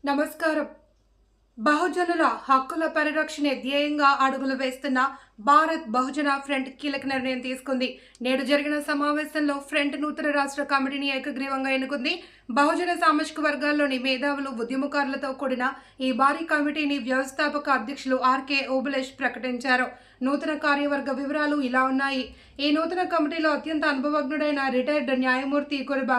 నమస్కారం. బహుజనుల హక్కుల పరిరక్షణే ధ్యేయంగా అడుగులు వేస్తున్న భారత్ బహుజన ఫ్రంట్ కీలక నిర్ణయం తీసుకుంది. నేడు జరిగిన సమావేశంలో ఫ్రంట్ నూతన రాష్ట్ర కమిటీని ఏకగ్రీవంగా ఎన్నుకుంది. బహుజన సామాజిక వర్గాల్లోని మేధావులు, ఉద్యమకారులతో కూడిన ఈ భారీ కమిటీని వ్యవస్థాపక అధ్యక్షులు ఆర్కే ఓబులేష్ ప్రకటించారు. నూతన కార్యవర్గ వివరాలు ఇలా ఉన్నాయి. ఈ నూతన కమిటీలో అత్యంత అనుభవజ్ఞుడైన రిటైర్డ్ న్యాయమూర్తి కురబా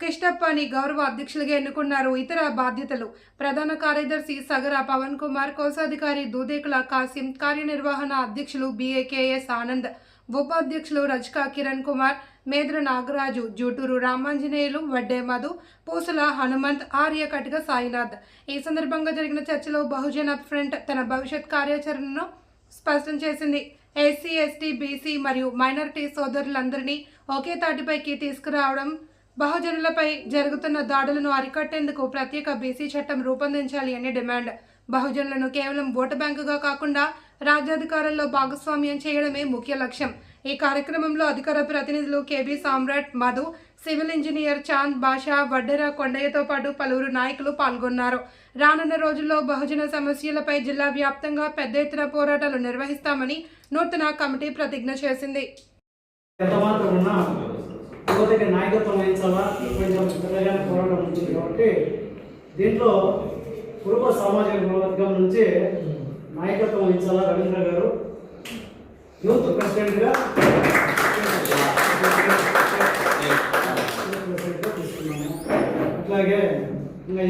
కిష్టప్పని గౌరవ అధ్యక్షులుగా ఎన్నుకున్నారు. ఇతర బాధ్యతలు: ప్రధాన కార్యదర్శి సగర పవన్ కుమార్, కోశాధికారి దూదేకుల కాసిం, కార్యనిర్వహణ అధ్యక్షులు బిఏకేఎస్ ఆనంద్, ఉపాధ్యక్షులు రజ్కా కిరణ్ కుమార్, మేద్ర నాగరాజు, జూటూరు రామాంజనేయులు, వడ్డే మధు, పూసల హనుమంత్, ఆర్య కటిక సాయినాథ్. ఈ సందర్భంగా జరిగిన చర్చలో బహుజన ఫ్రంట్ తన భవిష్యత్ కార్యాచరణను స్పష్టం చేసింది. ఎస్సీ, ఎస్టీ, బీసీ మరియు మైనారిటీ సోదరులందరినీ ఒకే తాటిపైకి తీసుకురావడం, బహుజనులపై జరుగుతున్న దాడులను అరికట్టేందుకు ప్రత్యేక బీసీ చట్టం రూపొందించాలి అని డిమాండ్. బహుజనులను కేవలం ఓటు బ్యాంకుగా కాకుండా రాజ్యాధికారంలో భాగస్వామ్యం చేయడమే ముఖ్య లక్ష్యం. ఈ కార్యక్రమంలో అధికార ప్రతినిధులు కేబీ సామ్రాట్, మధు, సివిల్ ఇంజనీర్ చాంద్ బాషా, వడ్డెర కొండయ్యతో పాటు పలువురు నాయకులు పాల్గొన్నారు. రానున్న రోజుల్లో బహుజన సమస్యలపై జిల్లా వ్యాప్తంగా పెద్ద ఎత్తున పోరాటాలు నిర్వహిస్తామని నూతన కమిటీ ప్రతిజ్ఞ చేసింది. యువతకి నాయకత్వం వహించాలా, కొంచెం పెద్దగా పోరాటం ఉంటుంది కాబట్టి దీంట్లో కురుబ సామాజిక వర్గం నుంచి నాయకత్వం వహించాలా రవీంద్ర గారు యూత్ ప్రెసిడెంట్గా తీసుకున్నాము. అట్లాగే ఇంకా